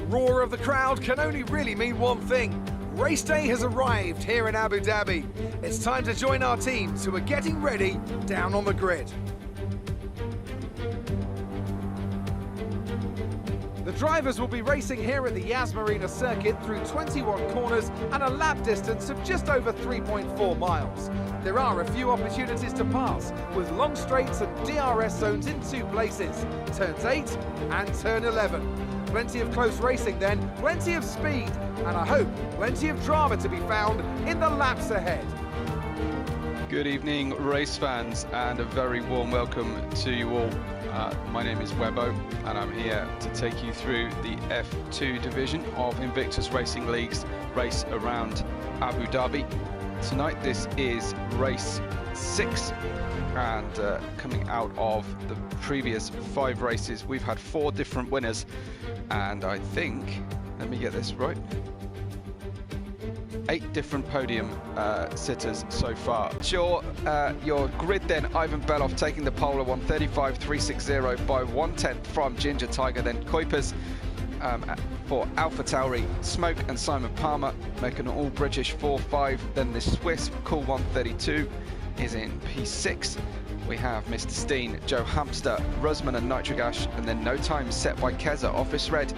roar of the crowd can only really mean one thing. Race day has arrived here in Abu Dhabi. It's time to join our teams who are getting ready down on the grid. The drivers will be racing here at the Yas Marina circuit through 21 corners and a lap distance of just over 3.4 miles. There are a few opportunities to pass, with long straights and DRS zones in 2 places, turns 8 and turn 11. Plenty of close racing then, plenty of speed, and I hope plenty of drama to be found in the laps ahead. Good evening, race fans, and a very warm welcome to you all. My name is Webbo, and I'm here to take you through the F2 division of Invictus Racing League's race around Abu Dhabi. Tonight this is race 6, and coming out of the previous 5 races we've had 4 different winners, and I think, let me get this right, 8 different podium sitters so far. Your grid then, Ivan Belov taking the pole at 1:35.360 by 1/10 from Ginger Tiger, then Kuipers for Alpha Tauri, Smoke and Simon Palmer make an all British 4-5. Then the Swiss Cool 132 is in P6. We have Mr. Steen, Joe Hamster, Rusman and Nitrogash, and then no time set by Keza, Office Red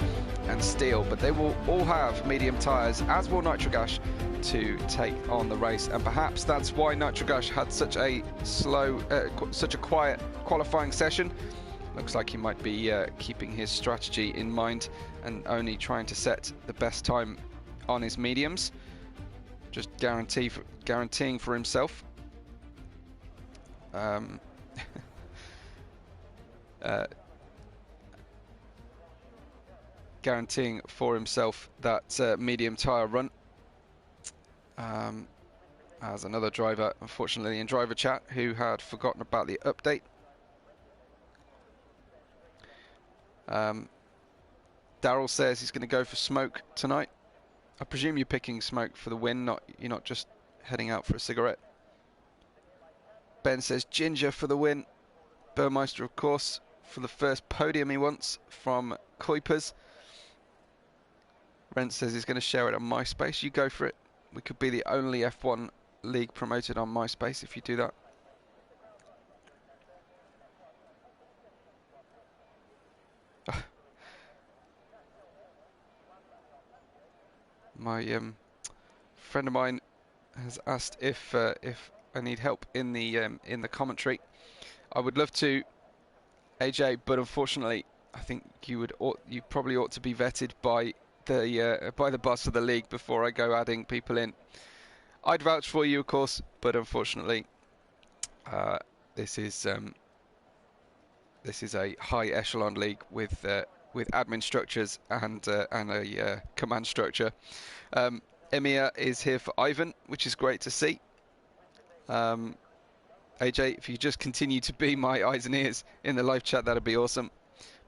and Steel, but they will all have medium tyres, as will Nitrogash, to take on the race, and perhaps that's why Nitrogash had such a slow, such a quiet qualifying session. Looks like he might be keeping his strategy in mind and only trying to set the best time on his mediums, just guaranteeing for himself. Guaranteeing for himself that medium tyre run. As another driver, unfortunately, in driver chat, who had forgotten about the update. Daryl says he's going to go for Smoke tonight. I presume you're picking Smoke for the win, you're not just heading out for a cigarette. Ben says Ginger for the win. Burmeister, of course, for the first podium he wants from Kuipers. Rent says he's going to share it on MySpace. You go for it. We could be the only F1 league promoted on MySpace if you do that. My friend of mine has asked if I need help in the commentary. I would love to, AJ, but unfortunately, I think you probably ought to be vetted by the boss of the league before I go adding people in. I'd vouch for you, of course, but unfortunately, this is a high echelon league with admin structures and a command structure. Emir is here for Ivan, which is great to see. AJ, if you just continue to be my eyes and ears in the live chat, that'd be awesome.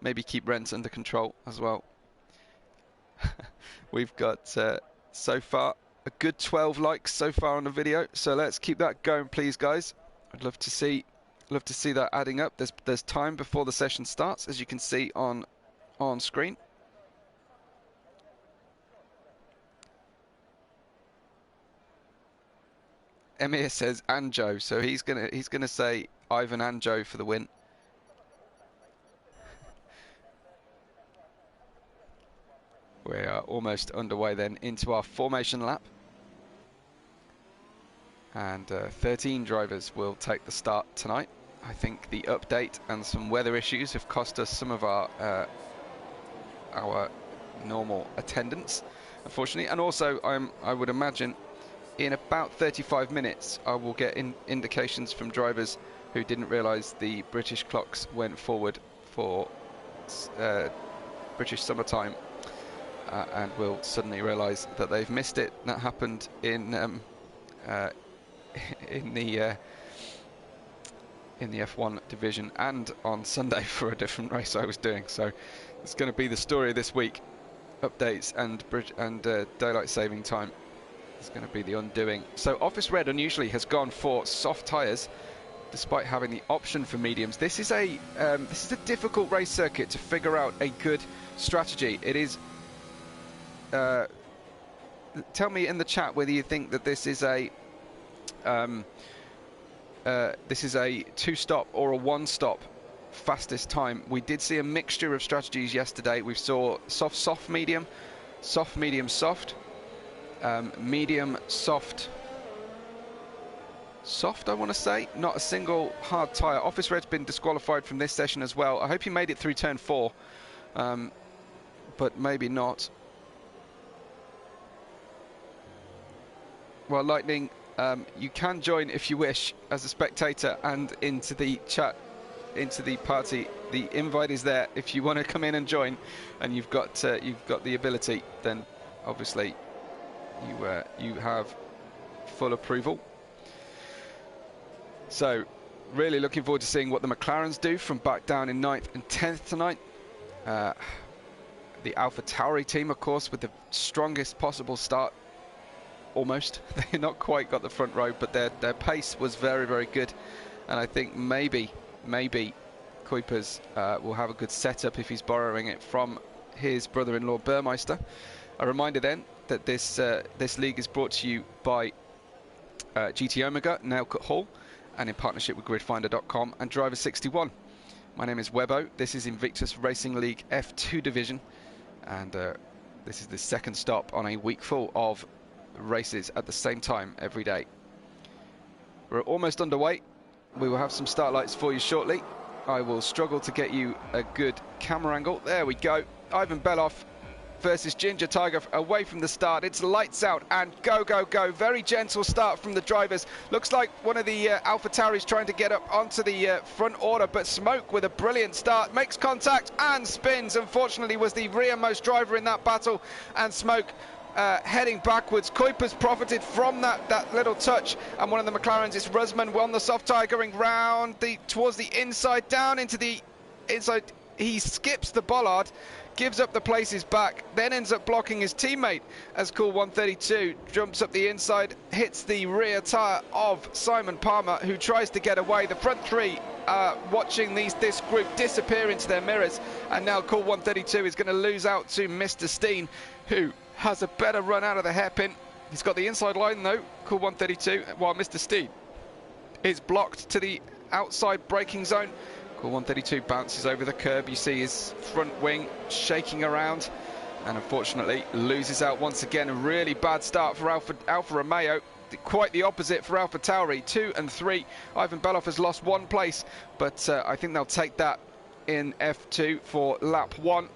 Maybe keep Rents under control as well. We've got so far a good 12 likes so far on the video, so let's keep that going, please, guys. I'd love to see that adding up. There's time before the session starts, as you can see on screen. Emir says Anjo, so he's gonna say Ivan Anjo for the win. We are almost underway then into our formation lap, and 13 drivers will take the start tonight. I think the update and some weather issues have cost us some of our normal attendance, unfortunately, and also I would imagine in about 35 minutes I will get indications from drivers who didn't realise the British clocks went forward for British summertime, and will suddenly realise that they've missed it. That happened in the F1 division and on Sunday for a different race I was doing. So it's going to be the story of this week. Updates and daylight saving time is going to be the undoing. So Office Red unusually has gone for soft tyres, despite having the option for mediums. This is a difficult race circuit to figure out a good strategy. It is tell me in the chat whether you think that this is a two-stop or a one-stop fastest time. We did see a mixture of strategies yesterday. We saw soft, soft, medium, soft, medium, soft, medium, soft, soft, I want to say. Not a single hard tyre. Office Red's been disqualified from this session as well. I hope he made it through turn 4, but maybe not. Well, Lightning, you can join if you wish as a spectator and into the chat, into the party. The invite is there if you want to come in and join, and you've got the ability. Then obviously you have full approval. So really looking forward to seeing what the McLarens do from back down in 9th and 10th tonight. The AlphaTauri team, of course, with the strongest possible start. Almost. They're not quite got the front row, but their pace was very, very good. And I think maybe Kuipers will have a good setup if he's borrowing it from his brother-in-law Burmeister. A reminder then that this league is brought to you by GT Omega, Nailcut Hall, and in partnership with gridfinder.com and Driver 61. My name is Webbo. This is Invictus Racing League F2 division, and this is the second stop on a week full of races at the same time every day. We're almost underway. We will have some start lights for you shortly. I will struggle to get you a good camera angle. There we go. Ivan Beloff versus Ginger Tiger away from the start. It's lights out and go, go, go. Very gentle start from the drivers. Looks like one of the AlphaTauris trying to get up onto the front order, but Smoke with a brilliant start makes contact and spins. Unfortunately was the rearmost driver in that battle, and Smoke heading backwards. Kuipers profited from that little touch, and one of the McLarens is Rusman on the soft tyre going round towards the inside, down into the inside. He skips the bollard, gives up the places back, then ends up blocking his teammate as Cool 132 jumps up the inside, hits the rear tyre of Simon Palmer, who tries to get away. The front three watching this group disappear into their mirrors, and now Cool 132 is going to lose out to Mr. Steen, who has a better run out of the hairpin. He's got the inside line though, Cool 132, while Mr. Steen is blocked to the outside braking zone. Cool 132 bounces over the curb. You see his front wing shaking around, and unfortunately loses out once again. A really bad start for Alfa Romeo. Quite the opposite for AlphaTauri. 2 and 3. Ivan Beloff has lost 1 place, but I think they'll take that in F2 for lap 1.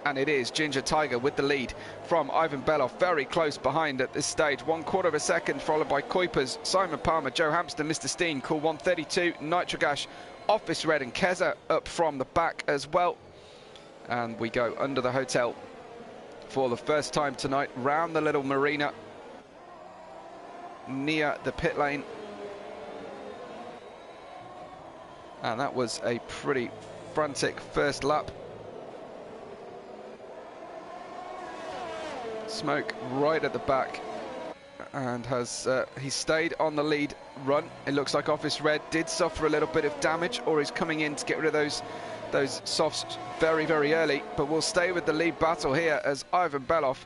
And it is Ginger Tiger with the lead from Ivan Beloff, very close behind at this stage. 1/4 of a second, followed by Kuipers, Simon Palmer, Joe Hampsten, Mr. Steen, Cool 132, Nitrogash, Office Red and Keza up from the back as well. And we go under the hotel for the first time tonight, round the little marina near the pit lane. And that was a pretty frantic first lap. Smoke right at the back, and has he stayed on the lead run. It looks like Office Red did suffer a little bit of damage, or is coming in to get rid of those softs very, very early. But we'll stay with the lead battle here as Ivan Beloff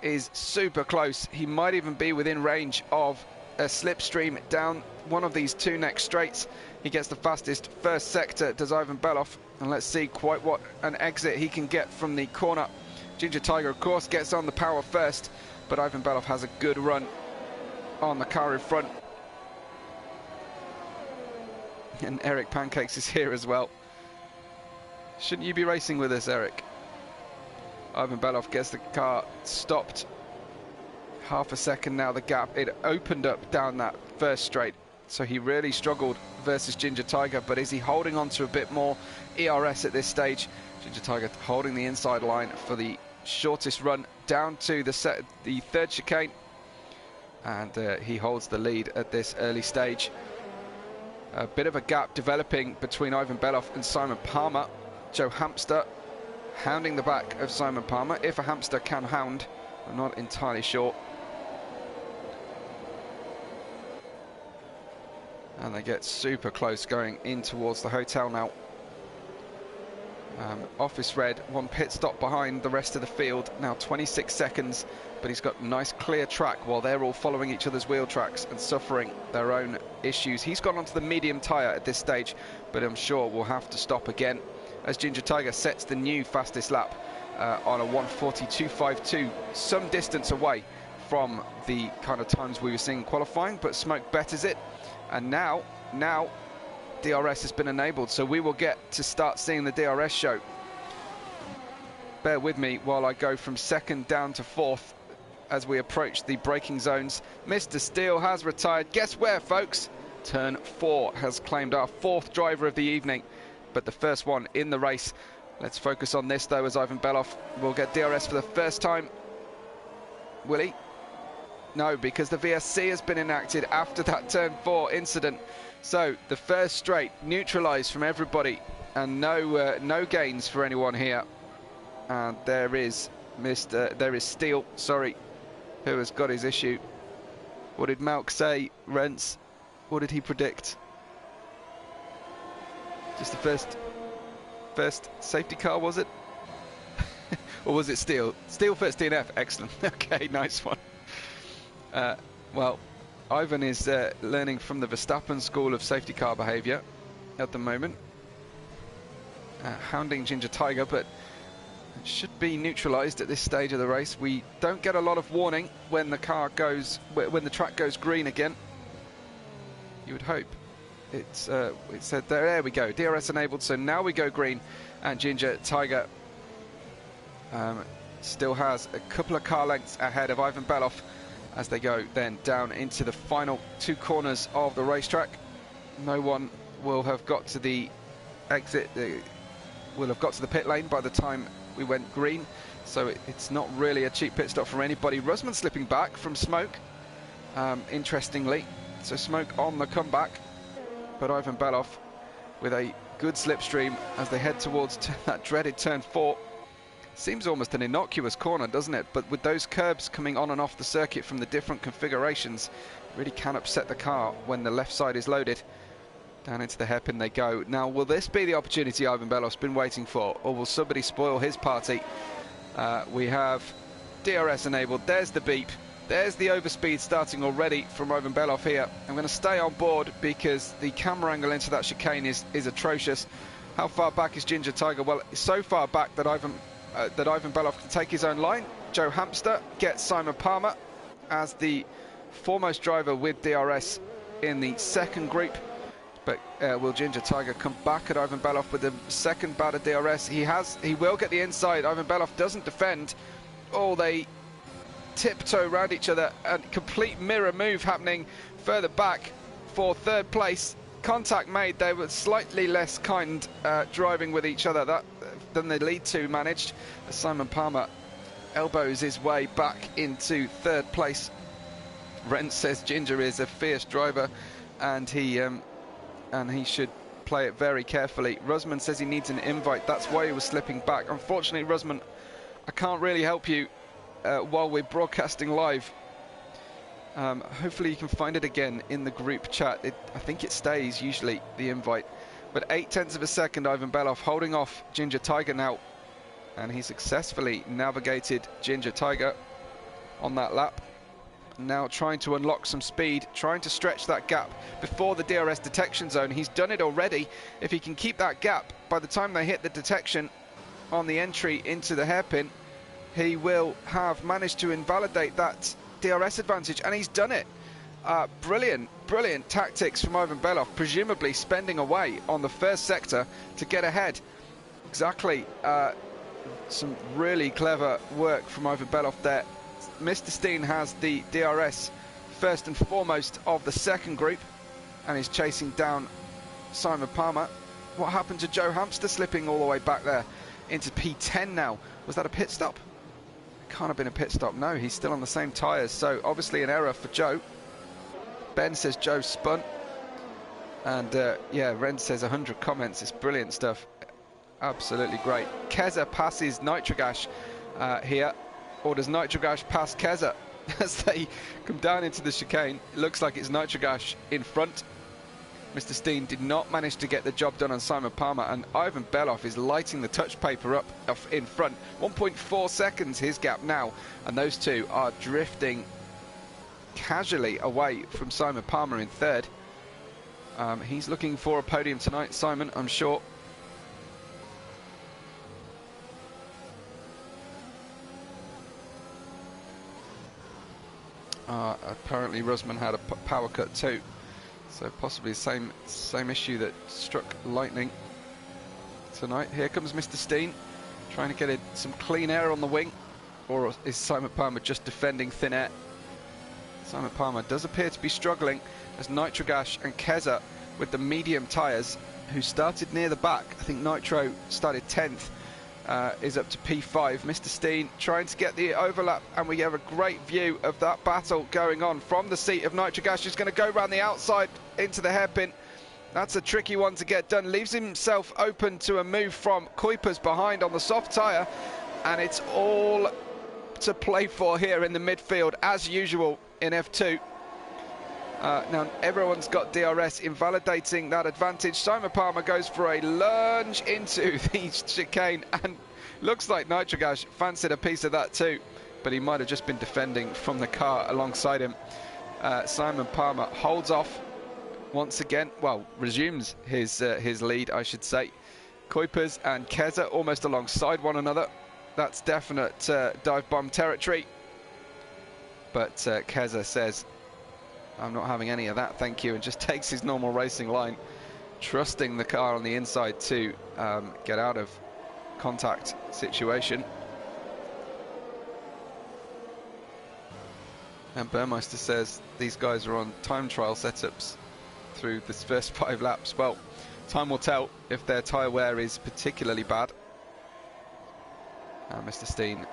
is super close. He might even be within range of a slipstream down one of these 2 next straights. He gets the fastest first sector, does Ivan Beloff, and let's see quite what an exit he can get from the corner. Ginger Tiger, of course, gets on the power first, but Ivan Beloff has a good run on the car in front. And Eric Pancakes is here as well. Shouldn't you be racing with us, Eric? Ivan Beloff gets the car stopped. Half a second now, the gap. It opened up down that first straight, so he really struggled versus Ginger Tiger, but is he holding on to a bit more ERS at this stage? Ginger Tiger holding the inside line for the shortest run down to the 3rd chicane, and he holds the lead at this early stage. A bit of a gap developing between Ivan Beloff and Simon Palmer. Joe Hampster hounding the back of Simon Palmer, if a hamster can hound, I'm not entirely sure. And they get super close going in towards the hotel now. Office Red, one pit stop behind the rest of the field, now 26 seconds, but he's got nice clear track while they're all following each other's wheel tracks and suffering their own issues. He's gone onto the medium tyre at this stage, but I'm sure we'll have to stop again as Ginger Tiger sets the new fastest lap on a 1:42.52, some distance away from the kind of times we were seeing qualifying, but Smoke betters it, and now DRS has been enabled, so we will get to start seeing the DRS show. Bear with me while I go from second down to fourth as we approach the braking zones. Mr. Steele has retired. Guess where, folks? Turn 4 has claimed our 4th driver of the evening, but the first one in the race. Let's focus on this, though, as Ivan Belov will get DRS for the first time. Will he? No, because the VSC has been enacted after that turn 4 incident. So the first straight neutralised from everybody, and no gains for anyone here. And there is Steele, sorry, who has got his issue. What did Malk say, Rents? What did he predict? Just the first safety car, was it? Or was it Steele? Steele first DNF, excellent. Okay, nice one. Well, Ivan is learning from the Verstappen school of safety car behaviour at the moment. Hounding Ginger Tiger, but it should be neutralised at this stage of the race. We don't get a lot of warning when the track goes green again. You would hope. It said there we go, DRS enabled, so now we go green, and Ginger Tiger still has a couple of car lengths ahead of Ivan Belov as they go then down into the final 2 corners of the racetrack. No one will have got to the exit, will have got to the pit lane by the time we went green, so it's not really a cheap pit stop for anybody. Rusman slipping back from Smoke, interestingly, so Smoke on the comeback, but Ivan Belov with a good slipstream as they head towards that dreaded turn 4. Seems almost an innocuous corner, doesn't it? But with those curbs coming on and off the circuit from the different configurations, it really can upset the car when the left side is loaded. Down into the hairpin they go. Now, will this be the opportunity Ivan Belov's been waiting for, or will somebody spoil his party? We have DRS enabled. There's the beep. There's the overspeed starting already from Ivan Belov here. I'm going to stay on board because the camera angle into that chicane is atrocious. How far back is Ginger Tiger? Well, it's so far back that Ivan Belov can take his own line. Joe Hamster gets Simon Palmer as the foremost driver with DRS in the second group. But will Ginger Tiger come back at Ivan Belov with the second bout of DRS? He will get the inside. Ivan Belov doesn't defend. Oh, they tiptoe around each other. A complete mirror move happening further back for third place. Contact made. They were slightly less kind driving with each other than the lead two managed. Simon Palmer elbows his way back into third place. Rent says Ginger is a fierce driver, and he should play it very carefully. Rusman says he needs an invite. That's why he was slipping back. Unfortunately, Rusman, I can't really help you while we're broadcasting live. Hopefully you can find it again in the group chat. I think it stays usually, the invite. But 0.8 of a second, Ivan Belov holding off Ginger Tiger now, and he successfully navigated Ginger Tiger on that lap. Now trying to unlock some speed, trying to stretch that gap before the DRS detection zone. He's done it already. If he can keep that gap by the time they hit the detection on the entry into the hairpin, he will have managed to invalidate that DRS advantage, and he's done it. Brilliant tactics from Ivan Belov, presumably spending away on the first sector to get ahead. Exactly, some really clever work from Ivan Belov there. Mr. Steen has the DRS first and foremost of the second group, and is chasing down Simon Palmer. What happened to Joe Hamster slipping all the way back there into P10 now? Was that a pit stop? Can't have been a pit stop. No, he's still on the same tyres, so obviously an error for Joe. Ben says Joe spun, and yeah, Ren says 100 comments. It's brilliant stuff, absolutely great. Keza passes Nitrogash here, or does Nitrogash pass Keza as they come down into the chicane? It looks like it's Nitrogash in front. Mr. Steen did not manage to get the job done on Simon Palmer, and Ivan Beloff is lighting the touch paper up in front. 1.4 seconds his gap now, and those two are drifting casually away from Simon Palmer in third. He's looking for a podium tonight, Simon, I'm sure. Apparently Rusman had a power cut too, so possibly the same issue that struck Lightning tonight. Here comes Mr. Steen, trying to get some clean air on the wing, or is Simon Palmer just defending thin air? Simon Palmer does appear to be struggling, as Nitrogash and Keza with the medium tyres, who started near the back. I think Nitro started 10th, is up to P5. Mr. Steen trying to get the overlap, and we have a great view of that battle going on from the seat of Nitrogash. He's going to go around the outside into the hairpin. That's a tricky one to get done. Leaves himself open to a move from Kuipers behind on the soft tyre, and it's all to play for here in the midfield, as usual in F2. Now everyone's got DRS, invalidating that advantage. Simon Palmer goes for a lunge into the chicane, and looks like Nitrogash fancied a piece of that too, but he might have just been defending from the car alongside him. Simon Palmer holds off once again, well, resumes his lead, I should say. Kuipers and Keza almost alongside one another. That's definite dive bomb territory, but Keza says, I'm not having any of that, thank you, and just takes his normal racing line, trusting the car on the inside to get out of contact situation. And Burmeister says these guys are on time trial setups through this first 5 laps. Well, time will tell if their tyre wear is particularly bad. Mr. Steen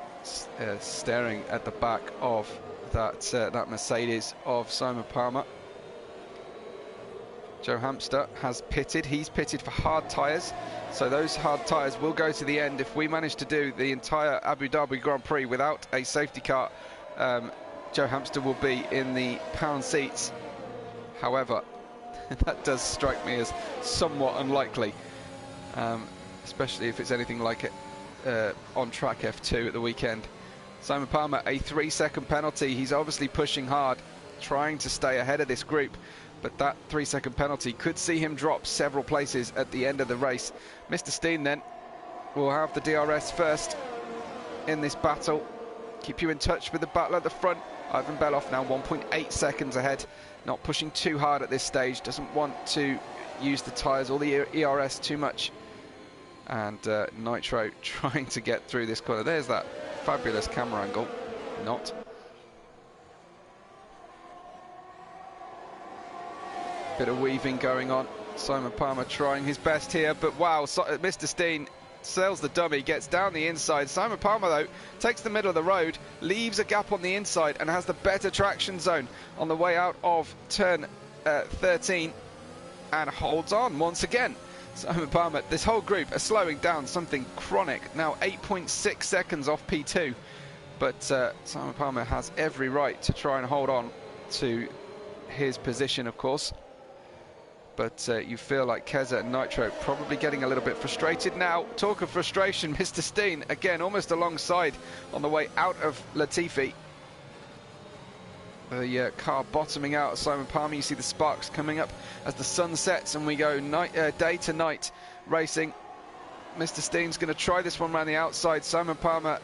staring at the back of that Mercedes of Simon Palmer. Joe Hamster has pitted. He's pitted for hard tyres, so those hard tyres will go to the end. If we manage to do the entire Abu Dhabi Grand Prix without a safety car, Joe Hamster will be in the pound seats. However, that does strike me as somewhat unlikely, especially if it's anything like it on track F2 at the weekend. Simon Palmer, a 3-second penalty. He's obviously pushing hard, trying to stay ahead of this group, but that 3-second penalty could see him drop several places at the end of the race. Mr. Steen then will have the DRS first in this battle. Keep you in touch with the battle at the front. Ivan Beloff now 1.8 seconds ahead, not pushing too hard at this stage, doesn't want to use the tyres or the ERS too much. And Nitro trying to get through this corner. There's that fabulous camera angle. Not. Bit of weaving going on. Simon Palmer trying his best here, but wow, Mr. Steen sails the dummy, gets down the inside. Simon Palmer, though, takes the middle of the road, leaves a gap on the inside, and has the better traction zone on the way out of turn 13, and holds on once again. Simon Palmer, this whole group are slowing down something chronic, now 8.6 seconds off P2, but Simon Palmer has every right to try and hold on to his position, of course. But you feel like Keza and Nitro probably getting a little bit frustrated now. Talk of frustration, Mr. Steen, again, almost alongside on the way out of Latifi. The car bottoming out. Simon Palmer, you see the sparks coming up as the sun sets and we go day to night racing. Mr. Steen's going to try this one around the outside. Simon Palmer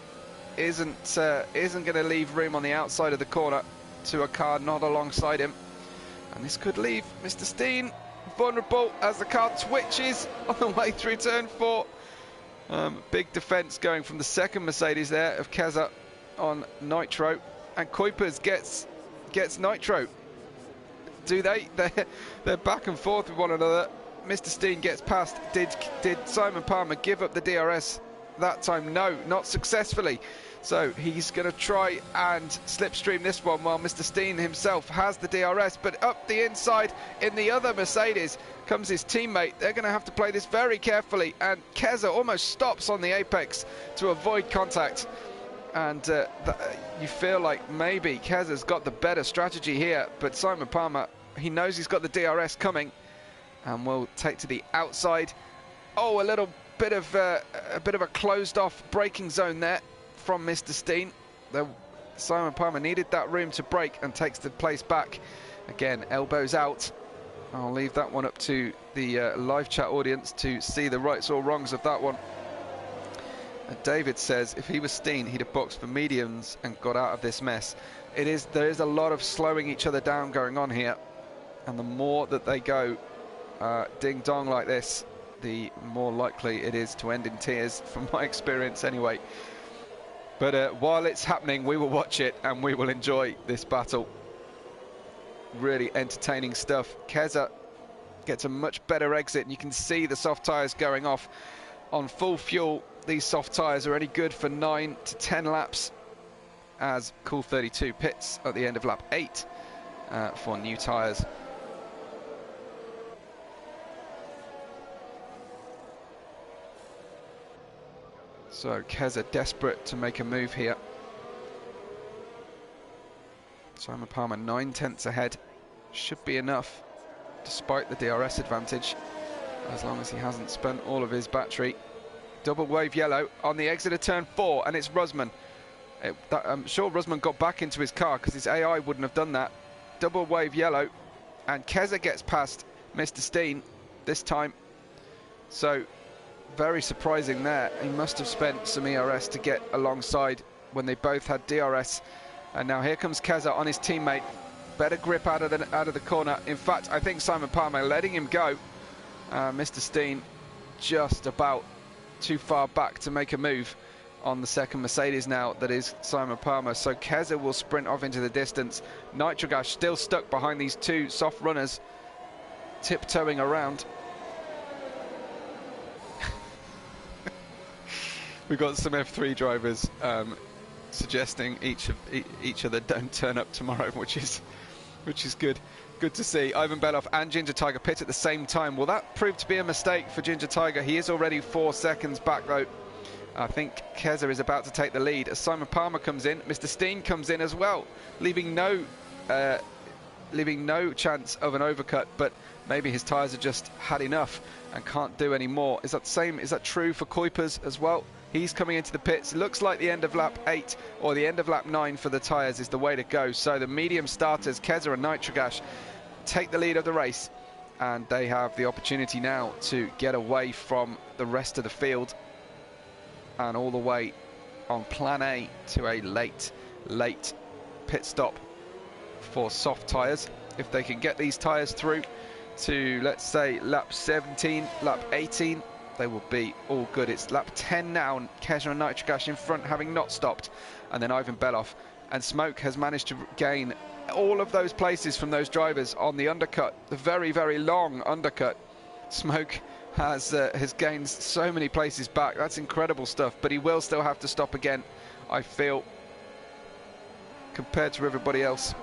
isn't going to leave room on the outside of the corner to a car not alongside him, and this could leave Mr. Steen vulnerable as the car twitches on the way through turn 4. Big defense going from the second Mercedes there of Keza on Nitro, and Kuipers gets Nitro. Do they? They're back and forth with one another. Mr. Steen gets past. Did Simon Palmer give up the DRS that time? No, not successfully. So he's going to try and slipstream this one while Mr. Steen himself has the DRS. But up the inside in the other Mercedes comes his teammate. They're going to have to play this very carefully. And Keza almost stops on the apex to avoid contact. And you feel like maybe Keza's got the better strategy here. But Simon Palmer, he knows he's got the DRS coming. and will take to the outside. Oh, a little bit of a closed off braking zone there from Mr. Steen. Simon Palmer needed that room to brake and takes the place back. Again, elbows out. I'll leave that one up to the live chat audience to see the rights or wrongs of that one. And David says if he was Steen, he'd have boxed for mediums and got out of this mess. There is a lot of slowing each other down going on here, and the more that they go ding dong like this, the more likely it is to end in tears, from my experience anyway. But while it's happening, we will watch it and we will enjoy this battle. Really entertaining stuff. Keza gets a much better exit, and you can see the soft tyres going off. On full fuel, these soft tyres are only good for 9 to 10 laps, as Cool 32 pits at the end of lap 8 for new tyres. So Keza desperate to make a move here. Simon Palmer 9/10 ahead. Should be enough, despite the DRS advantage, as long as he hasn't spent all of his battery. Double wave yellow on the exit of turn 4, and it's Rusman. I'm sure Rusman got back into his car because his AI wouldn't have done that. Double wave yellow, and Keza gets past Mr. Steen this time. So very surprising there. He must have spent some ERS to get alongside when they both had DRS. And now here comes Keza on his teammate. Better grip out of the corner. In fact, I think Simon Palmer letting him go. Mr. Steen just about too far back to make a move on the second Mercedes now, that is Simon Palmer. So Keza will sprint off into the distance. Nitrogas still stuck behind these two soft runners, tiptoeing around. We've got some F3 drivers suggesting each other don't turn up tomorrow, which is good to see. Ivan Beloff and Ginger Tiger pit at the same time. Well, that proved to be a mistake for Ginger Tiger. He is already 4 seconds back though. I think Keza is about to take the lead as Simon Palmer comes in. Mr. Steen comes in as well, leaving no chance of an overcut, but maybe his tyres have just had enough and can't do any more. Is that true for Kuipers as well? He's coming into the pits. Looks like the end of lap 8 or the end of lap 9 for the tyres is the way to go. So the medium starters, Keza and Nitrogas, take the lead of the race, and they have the opportunity now to get away from the rest of the field and all the way on plan A to a late pit stop for soft tyres. If they can get these tyres through to, let's say, lap 17, lap 18, they will be all good. It's lap 10 now, and Keza and Nitrogas in front, having not stopped, and then Ivan Beloff. And Smoke has managed to gain all of those places from those drivers on the undercut, the very, very long undercut. Smoke has gained so many places back. That's incredible stuff, but he will still have to stop again, I feel, compared to everybody else.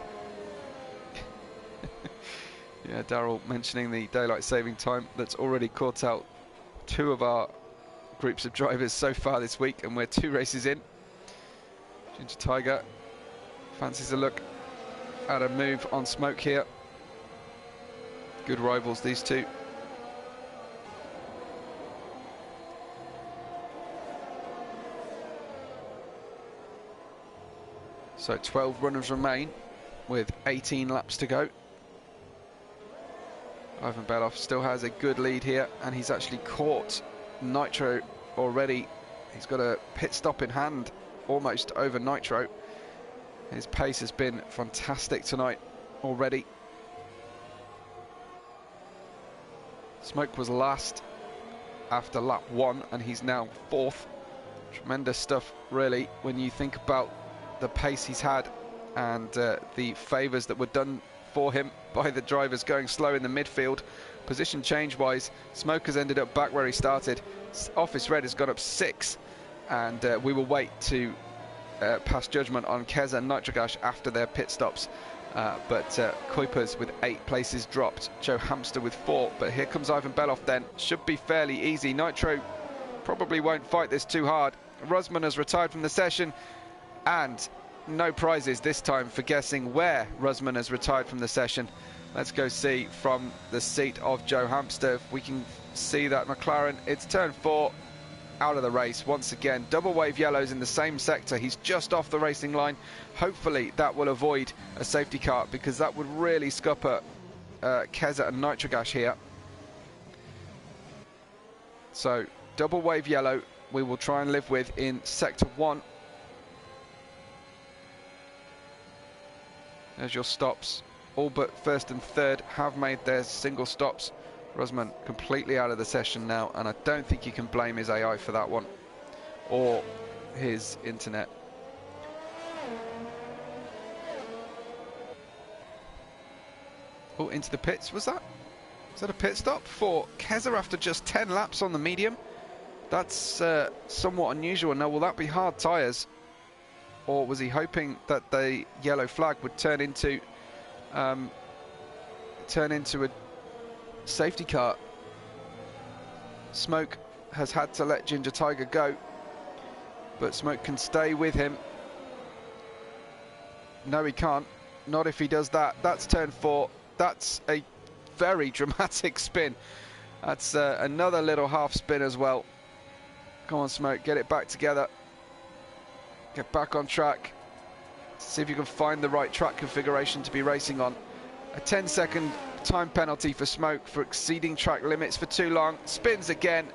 Yeah, Daryl mentioning the daylight saving time that's already caught out 2 of our groups of drivers so far this week, and we're 2 races in. Ginger Tiger fancies a look at a move on Smoke here. Good rivals, these two. So 12 runners remain with 18 laps to go. Ivan Beloff still has a good lead here, and he's actually caught Nitro already. He's got a pit stop in hand, almost over Nitro. His pace has been fantastic tonight already. Smoke was last after lap 1, and he's now 4th. Tremendous stuff, really, when you think about the pace he's had and the favours that were done for him by the drivers going slow in the midfield. Position change wise, Smoke has ended up back where he started. Office Red has gone up 6, and we will wait to pass judgment on Keza and Nitrogas after their pit stops. But Kuipers with 8 places dropped, Joe Hamster with 4. But here comes Ivan Beloff then. Should be fairly easy. Nitro probably won't fight this too hard. Rusman has retired from the session, and no prizes this time for guessing where Rusman has retired from the session. Let's go see from the seat of Joe Hamster if we can see that McLaren. It's turn 4, out of the race once again. Double wave yellows in the same sector. He's just off the racing line. Hopefully that will avoid a safety car, because that would really scupper Keza and Nitrogash here. So double wave yellow we will try and live with in sector 1. There's your stops. All but first and third have made their single stops. Rusman completely out of the session now, and I don't think you can blame his AI for that one, or his internet. Oh, into the pits, was that a pit stop for Keza after just 10 laps on the medium? That's somewhat unusual. Now, will that be hard tyres, or was he hoping that the yellow flag would turn into a safety car? Smoke has had to let Ginger Tiger go, but Smoke can stay with him. No, he can't. Not if he does that. That's turn 4. That's a very dramatic spin. That's another little half spin as well. Come on, Smoke, get it back together. Get back on track. See if you can find the right track configuration to be racing on. A 10-second time penalty for Smoke for exceeding track limits for too long. Spins again,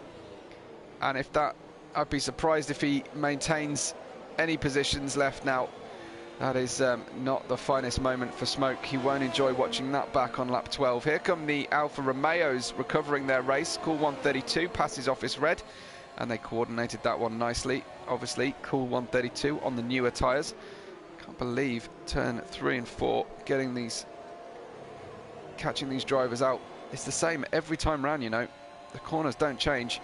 and if that, I'd be surprised if he maintains any positions left now. That is not the finest moment for Smoke. He won't enjoy watching that back on lap 12. Here come the Alfa Romeos recovering their race. Cool 132 passes Office Red, and they coordinated that one nicely. Obviously, Cool 132 on the newer tyres. Can't believe turn 3 and 4 catching these drivers out. It's the same every time round, you know. The corners don't change.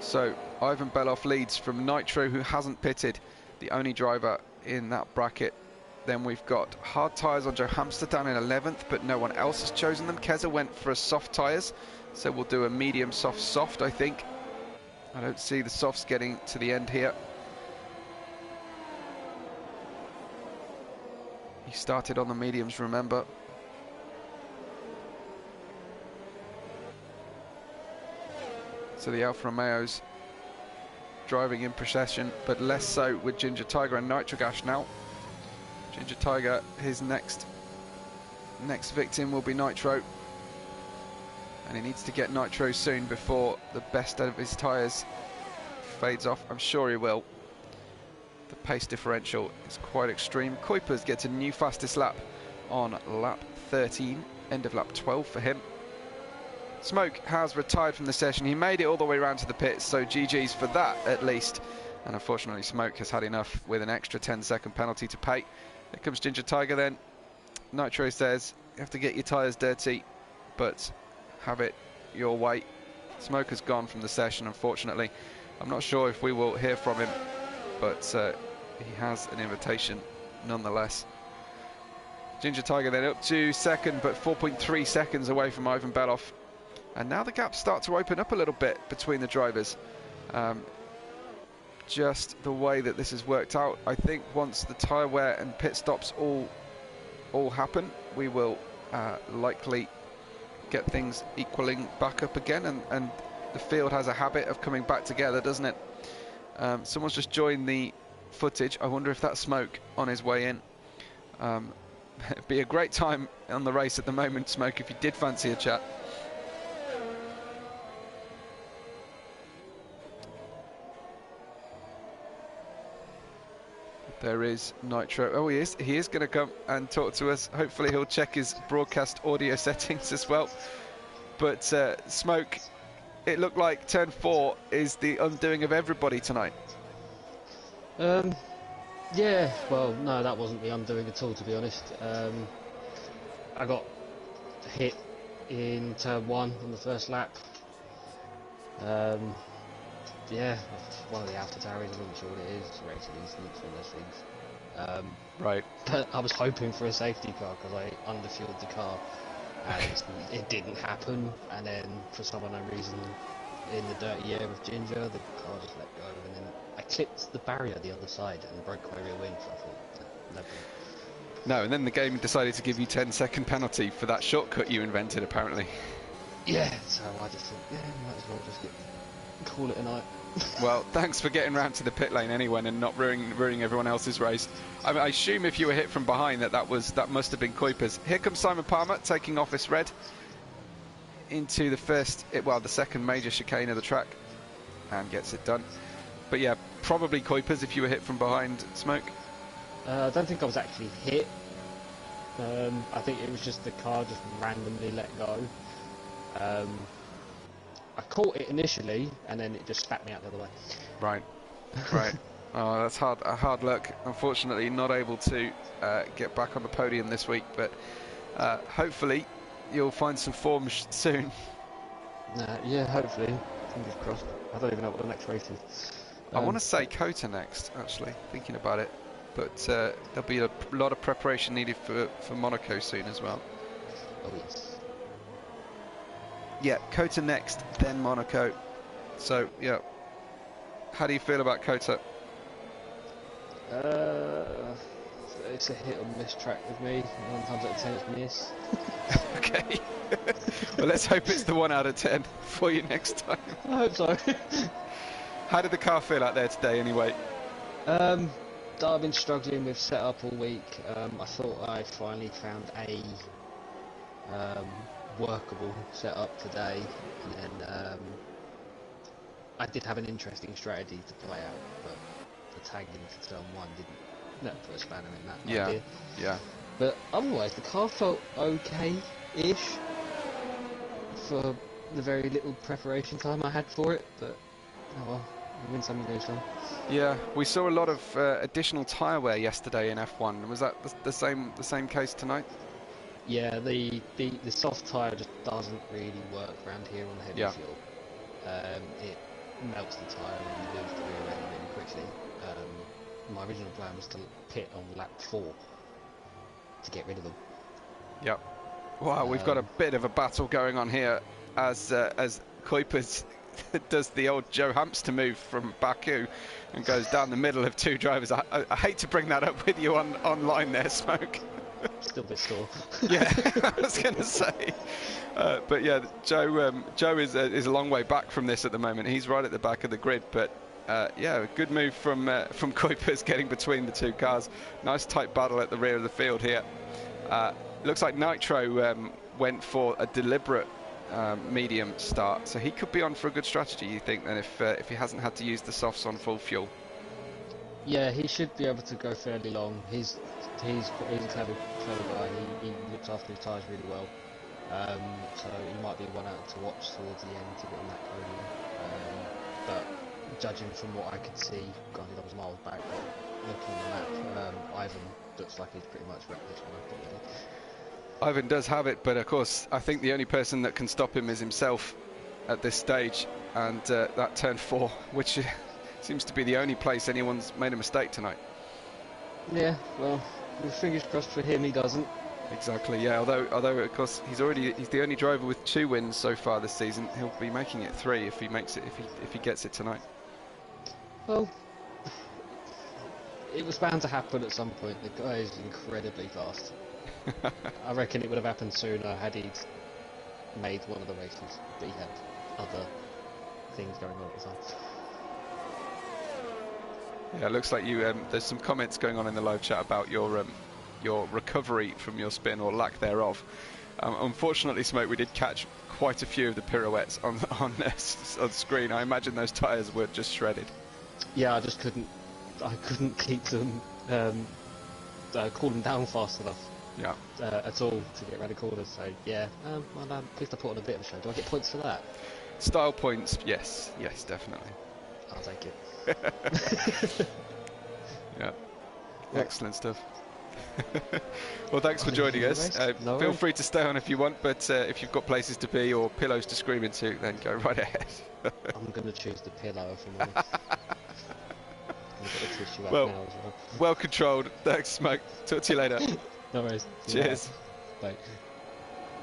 So Ivan Beloff leads from Nitro, who hasn't pitted, the only driver in that bracket. Then we've got hard tyres on Joe Hamster down in 11th, but no one else has chosen them. Keza went for a soft tyres, so we'll do a medium soft, I think. I don't see the softs getting to the end here. He started on the mediums, remember. So the Alfa Romeos driving in procession, but less so with Ginger Tiger and Nitrogash now. Ginger Tiger, his next victim will be Nitro, and he needs to get Nitro soon before the best of his tyres fades off. I'm sure he will. The pace differential is quite extreme. Kuipers gets a new fastest lap on lap 13, end of lap 12 for him. Smoke has retired from the session. He made it all the way around to the pits, so GG's for that at least. And unfortunately, Smoke has had enough with an extra 10-second penalty to pay. Here comes Ginger Tiger then. Nitro says, you have to get your tyres dirty, but have it your way. Smoke has gone from the session, unfortunately. I'm not sure if we will hear from him, but he has an invitation nonetheless. Ginger Tiger then up to second, but 4.3 seconds away from Ivan Beloff. And now the gaps start to open up a little bit between the drivers. Just the way that this has worked out, I think once the tyre wear and pit stops all happen, we will likely get things equaling back up again, and the field has a habit of coming back together, doesn't it? Someone's just joined the footage. I wonder if that's Smoke on his way in. It'd be a great time on the race at the moment, Smoke, if you did fancy a chat. There is Nitro. Oh, he is going to come and talk to us. Hopefully he'll check his broadcast audio settings as well. But Smoke, it looked like turn 4 is the undoing of everybody tonight. Yeah, well, no, that wasn't the undoing at all, to be honest. I got hit in turn 1 on the first lap. Yeah, one of the after towers, I'm not sure what it is. Racing incidents, one of those things. Right. But I was hoping for a safety car because I underfueled the car, and it didn't happen. And then for some unknown reason, in the dirty air of Ginger, the car just let go, and then I clipped the barrier the other side and broke my rear wing, so I thought, never. No, and then the game decided to give you 10-second penalty for that shortcut you invented, apparently. Yeah, so I just thought, yeah, might as well just call it a night. Well, thanks for getting round to the pit lane anyway and not ruining everyone else's race. I mean, I assume if you were hit from behind that must have been Kuipers. Here comes Simon Palmer taking off this red into the second major chicane of the track and gets it done. But yeah, probably Kuipers if you were hit from behind, Smoke. I don't think I was actually hit. I think it was just the car just randomly let go. I caught it initially, and then it just spat me out the other way. Right. Oh, that's hard luck. Unfortunately, not able to get back on the podium this week, but hopefully you'll find some form soon. Yeah, hopefully. Fingers crossed. I don't even know what the next race is. I want to say Kota next, actually, thinking about it. But there'll be a lot of preparation needed for Monaco soon as well. Oh, yes. Yeah, Kota next, then Monaco. So, yeah. How do you feel about Kota? It's a hit or miss track with me. 9 times out of 10 it's miss. Okay. Well, let's hope it's the 1 out of 10 for you next time. I hope so. How did the car feel out there today, anyway? I've been struggling with setup all week. I thought I finally found a workable setup today, and then I did have an interesting strategy to play out, but the tag into turn 1 didn't put a spanner in that idea. Yeah. But otherwise, the car felt okay-ish for the very little preparation time I had for it, but oh well, you win some, you lose some. Yeah, we saw a lot of additional tyre wear yesterday in F1. Was that the same case tonight? Yeah, the soft tyre just doesn't really work around here on the heavy fuel. It melts the tyre and you lose the rear end really quickly. My original plan was to pit on lap 4 to get rid of them. Yep. Wow, we've got a bit of a battle going on here as Kuipers does the old Joe Hamster move from Baku and goes down the middle of 2 drivers. I hate to bring that up with you online there, Smoke. Still a bit sore. Yeah, I was going to say. But yeah, Joe is a long way back from this at the moment. He's right at the back of the grid, but yeah, a good move from Kuipers getting between the 2 cars. Nice tight battle at the rear of the field here. Looks like Nitro went for a deliberate medium start, so he could be on for a good strategy, you think, then, if he hasn't had to use the softs on full fuel. Yeah, he should be able to go fairly long. He's a clever guy. He looks after his tyres really well. So he might be one out to watch towards the end to get on that podium. But judging from what I could see, granted I was miles back, but looking on the map, Ivan looks like he's pretty much wrecked this one up already. Ivan does have it, but of course I think the only person that can stop him is himself at this stage, and that turn 4, which seems to be the only place anyone's made a mistake tonight. Yeah, well, fingers crossed for him he doesn't. Exactly, yeah, although of course he's the only driver with 2 wins so far this season. He'll be making it 3 if he gets it tonight. Well, it was bound to happen at some point. The guy is incredibly fast. I reckon it would have happened sooner had he made one of the races, but he had other things going on at the time. Yeah, it looks like you. There's some comments going on in the live chat about your recovery from your spin or lack thereof. Unfortunately, Smoke, we did catch quite a few of the pirouettes on screen. I imagine those tyres were just shredded. Yeah, I couldn't keep them cooling down fast enough. Yeah. At all to get around the corners. So yeah, well, at least I put on a bit of a show. Do I get points for that? Style points, yes, definitely. I'll take it. Yeah, excellent stuff. Well, thanks for joining us. Feel free to stay on if you want, but if you've got places to be or pillows to scream into, then go right ahead. I'm going to choose the pillow if I'm honest. Well controlled. Thanks, Smoke. Talk to you later. No worries. Cheers. Bye.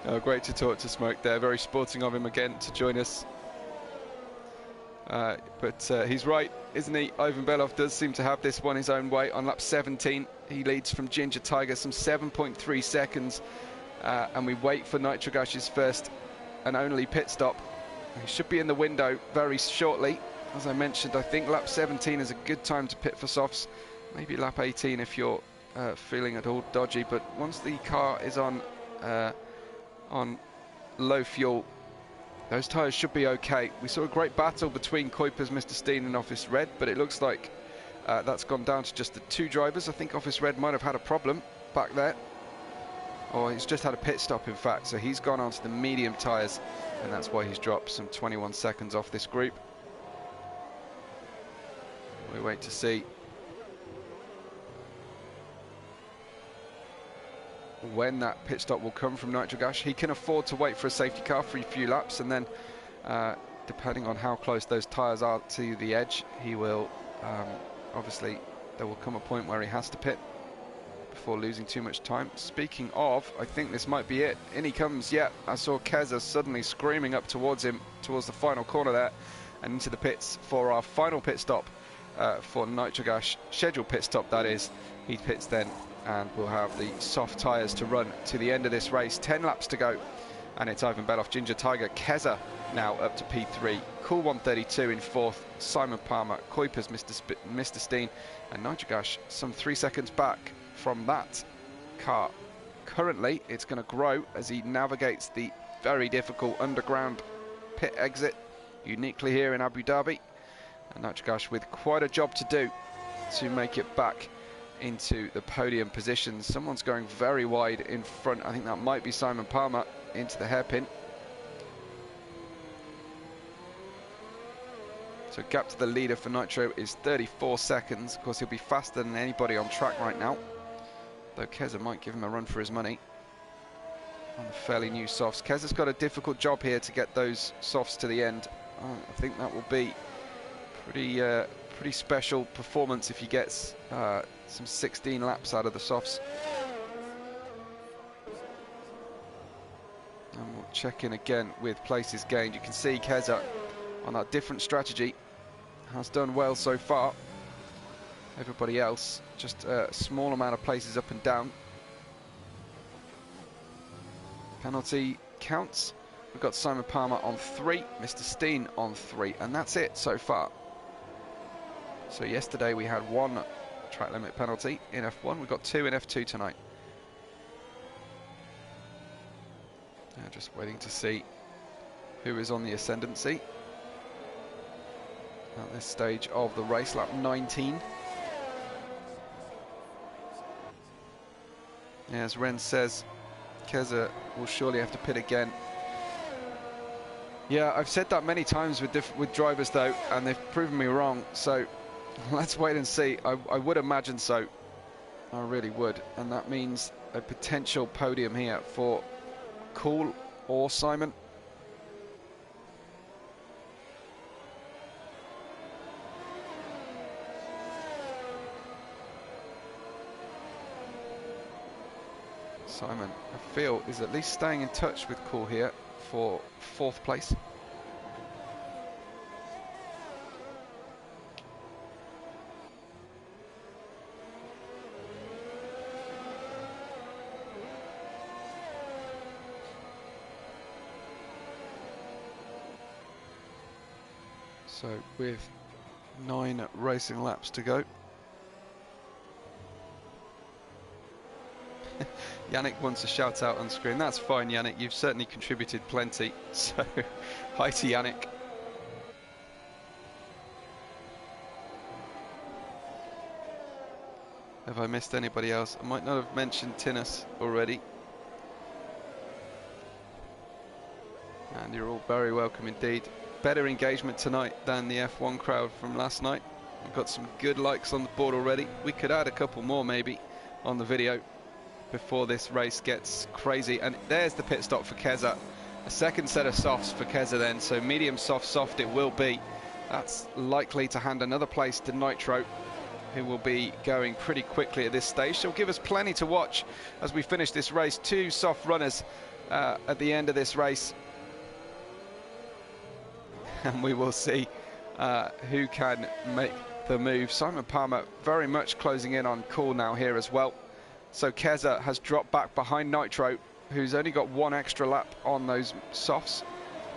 Oh, great to talk to Smoke there. Very sporting of him again to join us. But he's right, isn't he? Ivan Belov does seem to have this one his own way. On lap 17, he leads from Ginger Tiger some 7.3 seconds. And we wait for Nitrogash's first and only pit stop. He should be in the window very shortly. As I mentioned, I think lap 17 is a good time to pit for softs. Maybe lap 18 if you're feeling at all dodgy. But once the car is on low fuel, those tyres should be okay. We saw a great battle between Kuiper's Mr. Steen and Office Red, but it looks like that's gone down to just the two drivers. I think Office Red might have had a problem back there. Or he's just had a pit stop, in fact, so he's gone onto the medium tyres, and that's why he's dropped some 21 seconds off this group. We wait to see when that pit stop will come from Nitrogash. He can afford to wait for a safety car for a few laps, and then depending on how close those tyres are to the edge, he will obviously there will come a point where he has to pit before losing too much time. Speaking of, I think this might be it. In he comes. Yeah, I saw Keza suddenly screaming up towards him, towards the final corner there, and into the pits for our final pit stop for Nitrogash. Scheduled pit stop, that is. He pits then, and we'll have the soft tyres to run to the end of this race. 10 laps to go, and it's Ivan Belov, Ginger Tiger, Keza now up to P3, Cool 132 in 4th, Simon Palmer, Kuiper's Mr. Steen, and Nitrogash some 3 seconds back from that car. Currently, it's going to grow as he navigates the very difficult underground pit exit, uniquely here in Abu Dhabi. And Nitrogash with quite a job to do to make it back into the podium positions. Someone's going very wide in front. I think that might be Simon Palmer into the hairpin. So gap to the leader for Nitro is 34 seconds. Of course, he'll be faster than anybody on track right now, though Keza might give him a run for his money on the fairly new softs. Keza's got a difficult job here to get those softs to the end. I think that will be pretty special performance if he gets some 16 laps out of the softs. And we'll check in again with places gained. You can see Keza on that different strategy has done well so far. Everybody else just a small amount of places up and down. Penalty counts. We've got Simon Palmer on 3, Mr. Steen on 3, and that's it so far. So yesterday we had 1 track limit penalty in F1. We've got 2 in F2 tonight. Just waiting to see who is on the ascendancy at this stage of the race, lap 19. Yeah, as Ren says, Keza will surely have to pit again. Yeah, I've said that many times with drivers though, and they've proven me wrong, so let's wait and see. I would imagine so. I really would, and that means a potential podium here for Cool or Simon. Simon, I feel, is at least staying in touch with Cool here for 4th place. So with 9 racing laps to go. Yannick wants a shout out on screen. That's fine, Yannick. You've certainly contributed plenty. So hi to Yannick. Have I missed anybody else? I might not have mentioned Tinus already. And you're all very welcome indeed. Better engagement tonight than the F1 crowd from last night. We've got some good likes on the board already. We could add a couple more maybe on the video before this race gets crazy. And there's the pit stop for Keza. A second set of softs for Keza then, so medium soft it will be. That's likely to hand another place to Nitro, who will be going pretty quickly at this stage. She'll give us plenty to watch as we finish this race. 2 soft runners at the end of this race. And we will see who can make the move. Simon Palmer very much closing in on Cool now here as well. So Keza has dropped back behind Nitro, who's only got one extra lap on those softs.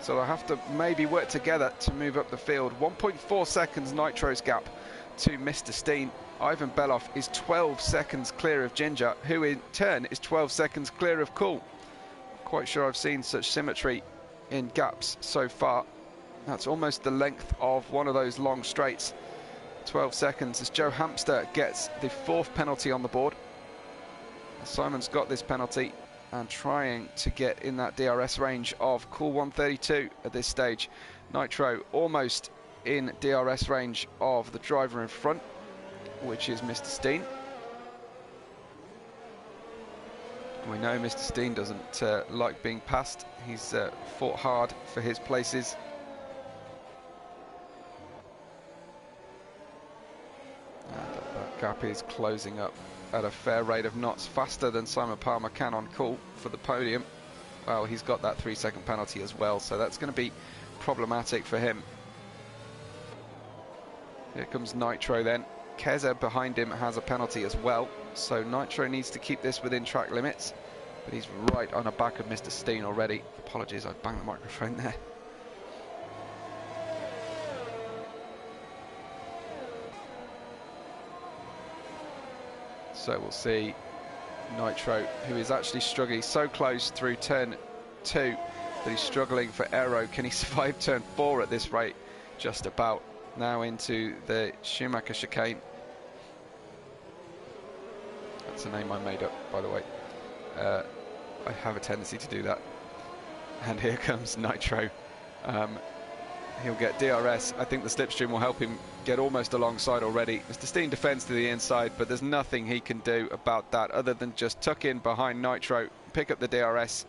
So they'll have to maybe work together to move up the field. 1.4 seconds Nitro's gap to Mr. Steen. Ivan Beloff is 12 seconds clear of Ginger, who in turn is 12 seconds clear of Cool. Quite sure I've seen such symmetry in gaps so far. That's almost the length of one of those long straights. 12 seconds as Joe Hamster gets the 4th penalty on the board. Simon's got this penalty and trying to get in that DRS range of Cool 132 at this stage. Nitro almost in DRS range of the driver in front, which is Mr. Steen. We know Mr. Steen doesn't like being passed. He's fought hard for his places. And that gap is closing up at a fair rate of knots, faster than Simon Palmer can on Cool for the podium. Well, he's got that 3-second penalty as well, so that's going to be problematic for him. Here comes Nitro then. Keza behind him has a penalty as well, so Nitro needs to keep this within track limits, but he's right on the back of Mr. Steen already. Apologies, I banged the microphone there. So we'll see Nitro, who is actually struggling. He's so close through turn 2 that he's struggling for aero. Can he survive turn 4 at this rate? Just about. Now into the Schumacher chicane. That's a name I made up, by the way. I have a tendency to do that. And here comes Nitro. He'll get DRS. I think the slipstream will help him get almost alongside already. Mr. Steen defends to the inside, but there's nothing he can do about that other than just tuck in behind Nitro, pick up the DRS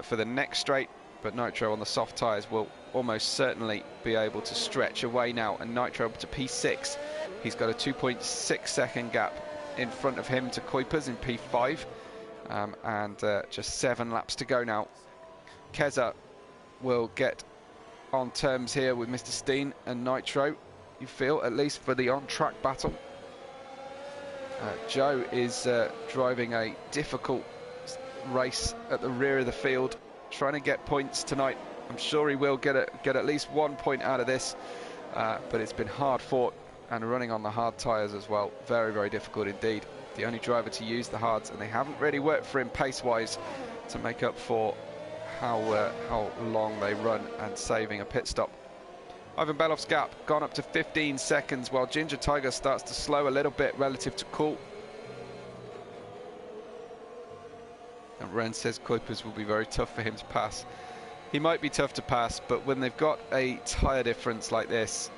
for the next straight. But Nitro on the soft tyres will almost certainly be able to stretch away now, and Nitro up to P6. He's got a 2.6 second gap in front of him to Kuipers in P5, and just 7 laps to go now. Keza will get on terms here with Mr. Steen and Nitro, you feel, at least for the on-track battle. Joe is driving a difficult race at the rear of the field, trying to get points tonight. I'm sure he will get at least 1 point out of this, but it's been hard fought and running on the hard tyres as well. Very, very difficult indeed. The only driver to use the hards, and they haven't really worked for him pace-wise to make up for how long they run and saving a pit stop. Ivan Beloff's gap gone up to 15 seconds, while Ginger Tiger starts to slow a little bit relative to Cool. And Ren says Kuipers will be very tough for him to pass. He might be tough to pass, but when they've got a tyre difference like this,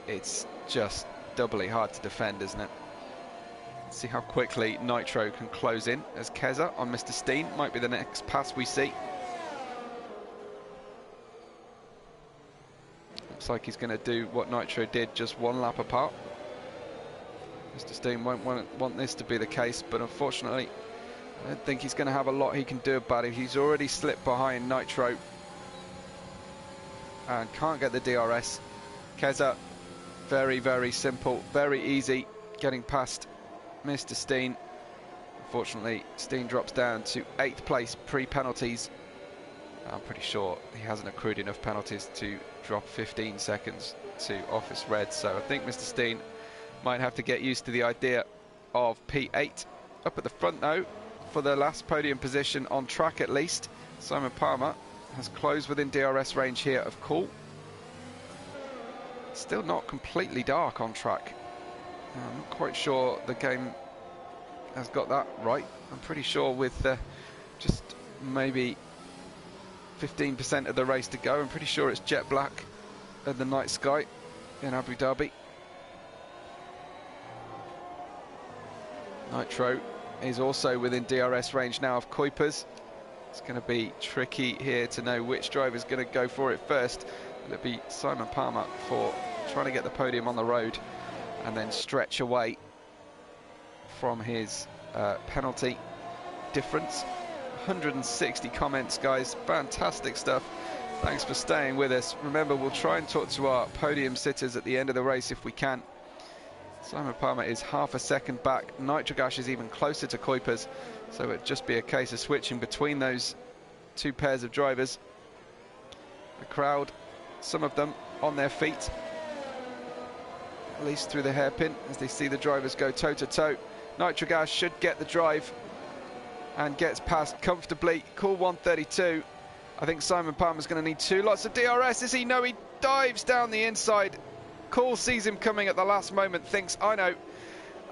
it's just doubly hard to defend, isn't it? Let's see how quickly Nitro can close in, as Keza on Mr. Steen might be the next pass we see. Looks like he's going to do what Nitro did, just 1 lap apart. Mr. Steen won't want this to be the case, but unfortunately I don't think he's going to have a lot he can do about it. He's already slipped behind Nitro and can't get the DRS. Keza, very, very simple, very easy getting past Mr. Steen. Unfortunately, Steen drops down to 8th place pre-penalties. I'm pretty sure he hasn't accrued enough penalties to drop 15 seconds to Office Red, so I think Mr. Steen might have to get used to the idea of P8. Up at the front though, for the last podium position on track at least, Simon Palmer has closed within DRS range here of Cool. Still not completely dark on track. I'm not quite sure the game has got that right. I'm pretty sure with just maybe 15% of the race to go, I'm pretty sure it's jet black at the night sky in Abu Dhabi. Nitro is also within DRS range now of Kuipers. It's going to be tricky here to know which driver is going to go for it first. It'll be Simon Palmer for trying to get the podium on the road and then stretch away from his penalty difference. 160 comments, guys, fantastic stuff. Thanks for staying with us. Remember, we'll try and talk to our podium sitters at the end of the race if we can. Simon Palmer is half a second back. Nitrogash is even closer to Kuipers, so it'd just be a case of switching between those two pairs of drivers. The crowd, some of them on their feet, at least through the hairpin, as they see the drivers go toe-to-toe. Nitrogash should get the drive and gets past comfortably. Cool 132. I think Simon Palmer's going to need two lots of DRS. Is he? No, he dives down the inside. Cool sees him coming at the last moment, thinks, I know.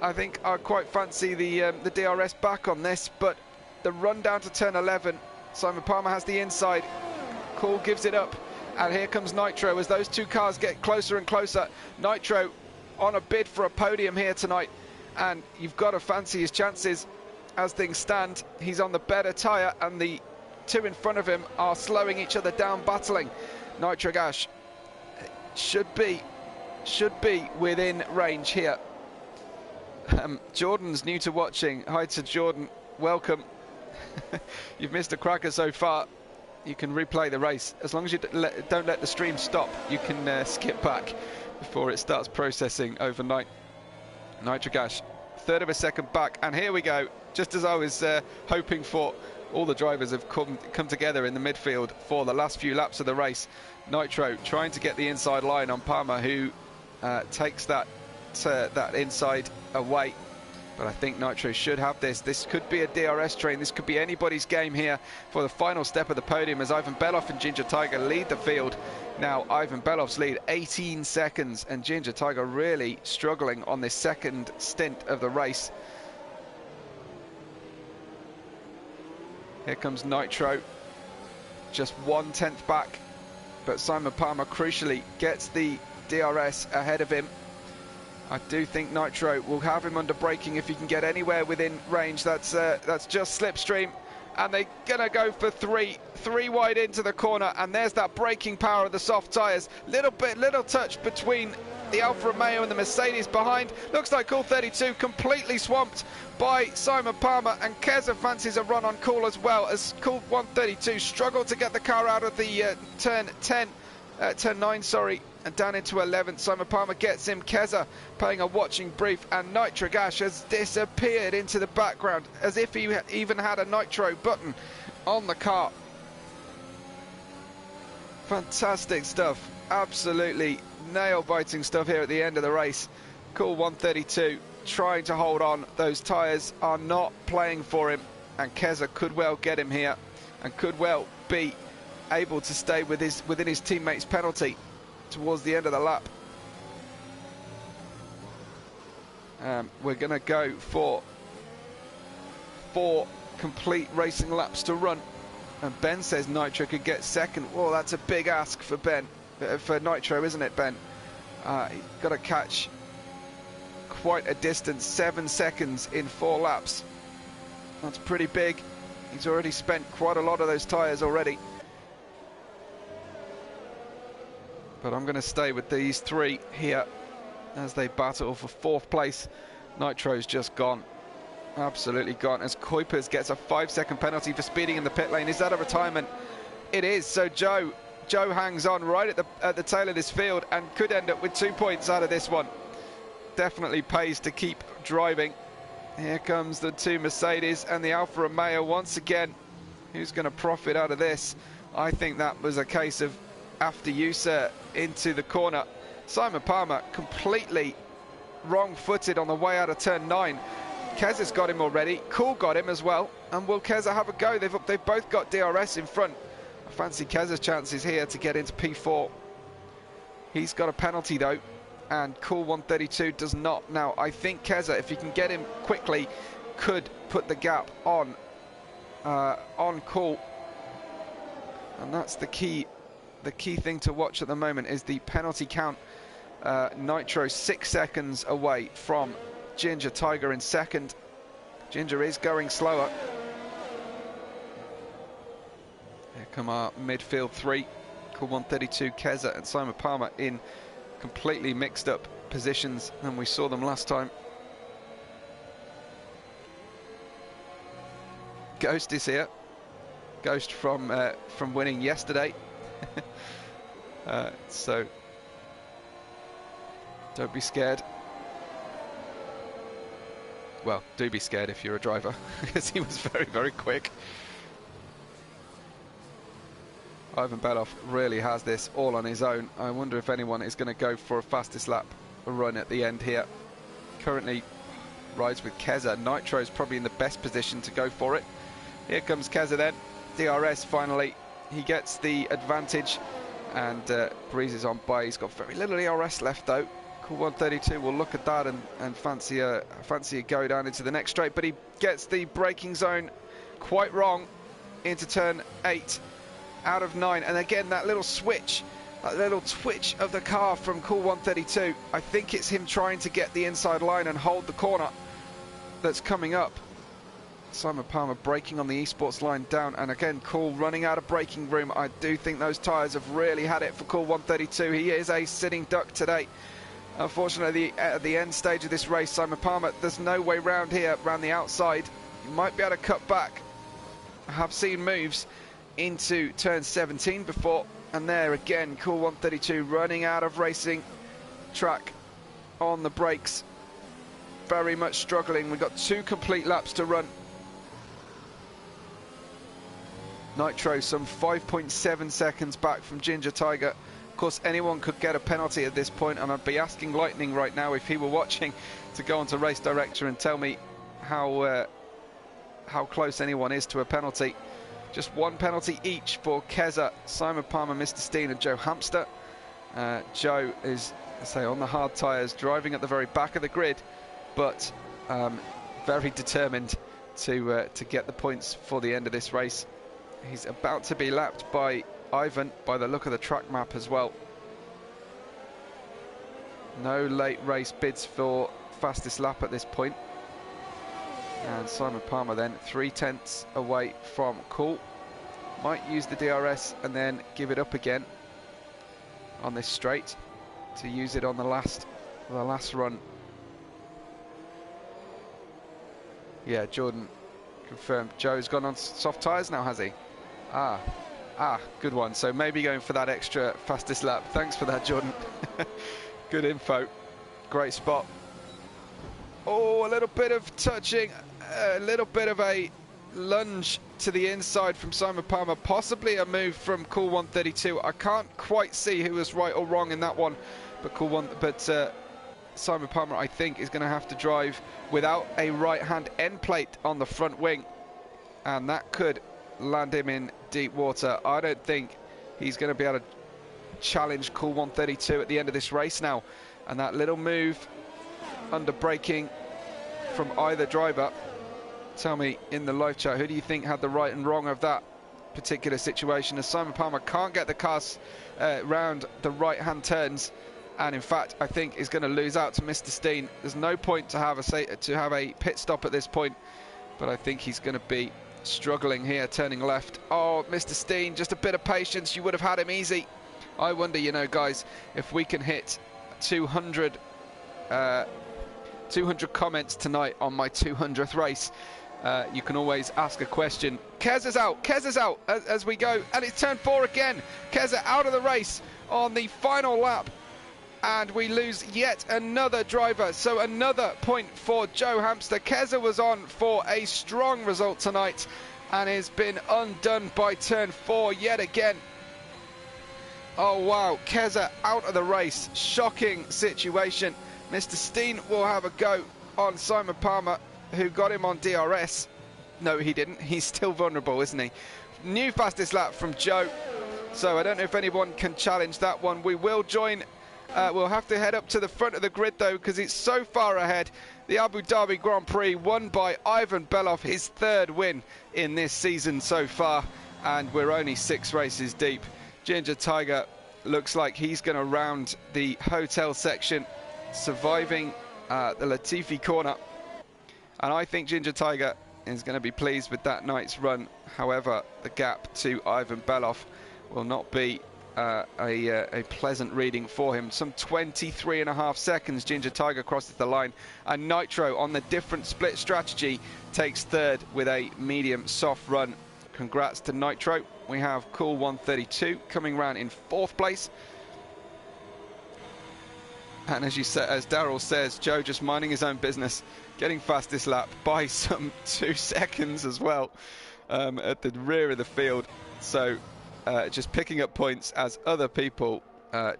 I think I quite fancy the DRS back on this, but the run down to turn 11, Simon Palmer has the inside. Cool gives it up, and here comes Nitro as those two cars get closer and closer. Nitro on a bid for a podium here tonight, and you've got to fancy his chances as things stand. He's on the better tyre, and the two in front of him are slowing each other down, battling. Nitrogash should be within range here. Jordan's new to watching. Hi to Jordan, welcome. You've missed a cracker so far. You can replay the race. As long as you don't let the stream stop, you can skip back before it starts processing overnight. Nitrogash, third of a second back, and here we go. Just as I was hoping for, all the drivers have come together in the midfield for the last few laps of the race. Nitro trying to get the inside line on Palmer, who takes that inside away. But I think Nitro should have this. This could be a DRS train. This could be anybody's game here for the final step of the podium as Ivan Beloff and Ginger Tiger lead the field. Now Ivan Beloff's lead 18 seconds and Ginger Tiger really struggling on this second stint of the race. Here comes Nitro, just 1/10 back, but Simon Palmer crucially gets the DRS ahead of him. I do think Nitro will have him under braking if he can get anywhere within range. That's just slipstream, and they're gonna go for three wide into the corner, and there's that braking power of the soft tyres. Little touch between the Alfa Romeo and the Mercedes behind. Looks like Cool 32 completely swamped by Simon Palmer, and Keza fancies a run on Cool as well, as Cool 132 struggled to get the car out of the turn 9, sorry, and down into 11th. Simon Palmer gets him. Keza playing a watching brief, and Nitrogash has disappeared into the background as if he even had a nitro button on the car. Fantastic stuff, absolutely nail-biting stuff here at the end of the race. Cool 132 trying to hold on. Those tyres are not playing for him, and Keza could well get him here and could well be able to stay within his teammates' penalty towards the end of the lap. We're going to go for 4 complete racing laps to run, and Ben says Nitro could get second. Well, that's a big ask for Ben, for Nitro, isn't it, Ben? He's got to catch quite a distance, 7 seconds in 4 laps. That's pretty big. He's already spent quite a lot of those tyres already. But I'm going to stay with these 3 here as they battle for 4th place. Nitro's just gone, absolutely gone, as Kuipers gets a 5-second penalty for speeding in the pit lane. Is that a retirement? It is. So Joe hangs on right at the tail of this field and could end up with 2 points out of this one. Definitely pays to keep driving. Here comes the 2 Mercedes and the Alfa Romeo once again. Who's going to profit out of this? I think that was a case of after you, sir, into the corner. Simon Palmer completely wrong-footed on the way out of turn 9. Keza's got him already. Cool got him as well. And will Keza have a go? They've both got DRS in front. I fancy Keza's chances here to get into P4. He's got a penalty though, and Cool 132 does not. Now I think Keza, if he can get him quickly, could put the gap on Cool. And that's the key thing to watch at the moment is the penalty count. Nitro 6 seconds away from Ginger Tiger in second. Ginger is going slower. Here come our midfield 3. Cool 132, Keza and Simon Palmer in completely mixed up positions than we saw them last time. Ghost is here. Ghost from winning yesterday. So don't be scared. Well, do be scared if you're a driver, because he was very, very quick. Ivan Belov really has this all on his own. I wonder if anyone is going to go for a fastest lap run at the end here. Currently rides with Keza. Nitro's probably in the best position to go for it. Here comes Keza then. DRS finally. He gets the advantage, and breezes on by. He's got very little DRS left though. Cool 132 will look at that and fancy a go down into the next straight, but he gets the braking zone quite wrong into turn 8 out of 9, and again that little switch, that little twitch of the car from Cool 132. I think it's him trying to get the inside line and hold the corner that's coming up. Simon Palmer braking on the esports line down, and again Cool running out of braking room. I do think those tyres have really had it for Cool 132. He is a sitting duck today. Unfortunately, at the end stage of this race, Simon Palmer, there's no way round here, round the outside. He might be able to cut back. I have seen moves into turn 17 before, and there again, Cool 132 running out of racing track on the brakes. Very much struggling. We've got 2 complete laps to run. Nitro some 5.7 seconds back from Ginger Tiger. Of course, anyone could get a penalty at this point, and I'd be asking Lightning right now, if he were watching, to go onto Race Director and tell me how close anyone is to a penalty. Just 1 penalty each for Keza, Simon Palmer, Mr. Steen and Joe Hamster. Joe is, I say, on the hard tyres, driving at the very back of the grid, but very determined to get the points for the end of this race. He's about to be lapped by Ivan, by the look of the track map as well. No late race bids for fastest lap at this point. And Simon Palmer then 3/10 away from Cool. Might use the DRS and then give it up again on this straight to use it on the last run. Yeah, Jordan confirmed. Joe's gone on soft tyres now, has he? Good one. So maybe going for that extra fastest lap. Thanks for that, Jordan. Good info. Great spot. Oh, a little bit of touching, a little bit of a lunge to the inside from Simon Palmer, possibly a move from Cool 132. I can't quite see who was right or wrong in that one, but Simon Palmer, I think, is going to have to drive without a right-hand end plate on the front wing, and that could land him in deep water. I don't think he's going to be able to challenge Cool 132 at the end of this race now, and that little move under braking from either driver. Tell me in the live chat, who do you think had the right and wrong of that particular situation, as Simon Palmer can't get the cars round the right-hand turns, and in fact I think is going to lose out to Mr. Steen. There's no point to have a pit stop at this point, but I think he's going to be struggling here, turning left. Oh, Mr. Steen, just a bit of patience, you would have had him easy. I wonder, you know, guys, if we can hit 200 comments tonight on my 200th race. You can always ask a question. Keza's out as we go, and it's turn 4 again. Keza out of the race on the final lap, and we lose yet another driver, so another point for Joe Hamster. Keza was on for a strong result tonight and has been undone by turn 4 yet again. Oh wow, Keza out of the race, shocking situation. Mr. Steen will have a go on Simon Palmer, who got him on DRS. No, he didn't. He's still vulnerable, isn't he? New fastest lap from Joe. So I don't know if anyone can challenge that one. We will join. We'll have to head up to the front of the grid, though, because it's so far ahead. The Abu Dhabi Grand Prix won by Ivan Belov, his 3rd win in this season so far. And we're only 6 races deep. Ginger Tiger looks like he's going to round the hotel section, surviving the Latifi corner, and I think Ginger Tiger is going to be pleased with that night's run. However, the gap to Ivan Belov will not be a pleasant reading for him. Some 23.5 seconds Ginger Tiger crosses the line, and Nitro on the different split strategy takes 3rd with a medium soft run. congrats to Nitro. We have Cool 132 coming round in 4th place. And as Daryl says, Joe just minding his own business, getting fastest lap by some 2 seconds as well, at the rear of the field. So just picking up points as other people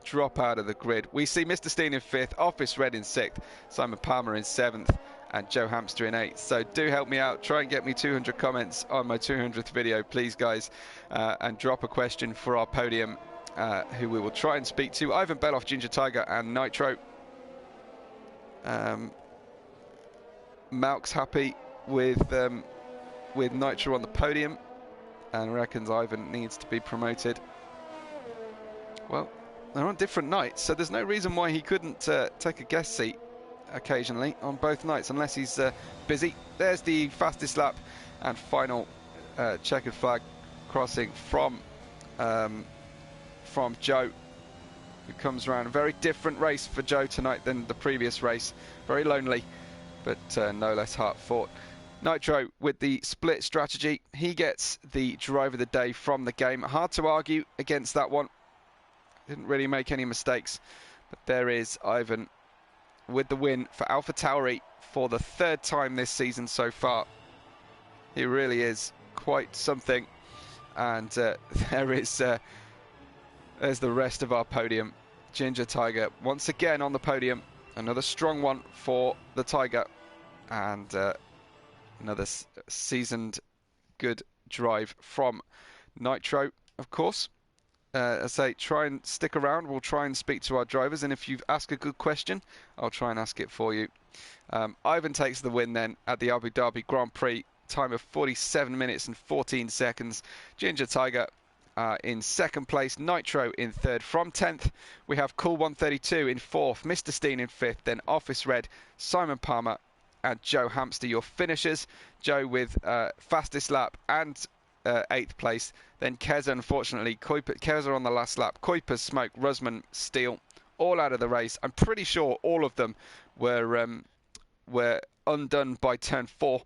drop out of the grid. We see Mr. Steen in 5th, Office Red in 6th, Simon Palmer in 7th, and Joe Hamster in 8th. So do help me out. Try and get me 200 comments on my 200th video, please, guys, and drop a question for our podium, who we will try and speak to. Ivan Beloff, Ginger Tiger, and Nitro. Malk's happy with Nitro on the podium and reckons Ivan needs to be promoted. Well, they're on different nights, so there's no reason why he couldn't take a guest seat occasionally on both nights, unless he's busy. There's the fastest lap and final checkered flag crossing from Joe, who comes around. A very different race for Joe tonight than the previous race. Very lonely, but no less hard fought. Nitro with the split strategy. He gets the drive of the day from the game. Hard to argue against that one. Didn't really make any mistakes, but there is Ivan with the win for AlphaTauri for the 3rd time this season so far. He really is quite something, and there's the rest of our podium. Ginger Tiger once again on the podium. Another strong one for the Tiger, and another seasoned good drive from Nitro, of course. I say, try and stick around. We'll try and speak to our drivers, and if you ask a good question, I'll try and ask it for you. Ivan takes the win then at the Abu Dhabi Grand Prix, time of 47 minutes and 14 seconds. Ginger Tiger in 2nd place, Nitro in 3rd. From 10th, we have Cool 132 in 4th, Mr. Steen in 5th, then Office Red, Simon Palmer, and Joe Hamster, your finishers. Joe with fastest lap and 8th place. Then Keza, unfortunately, Keza on the last lap. Kuipers, Smoke, Rusman, Steele, all out of the race. I'm pretty sure all of them were undone by turn 4.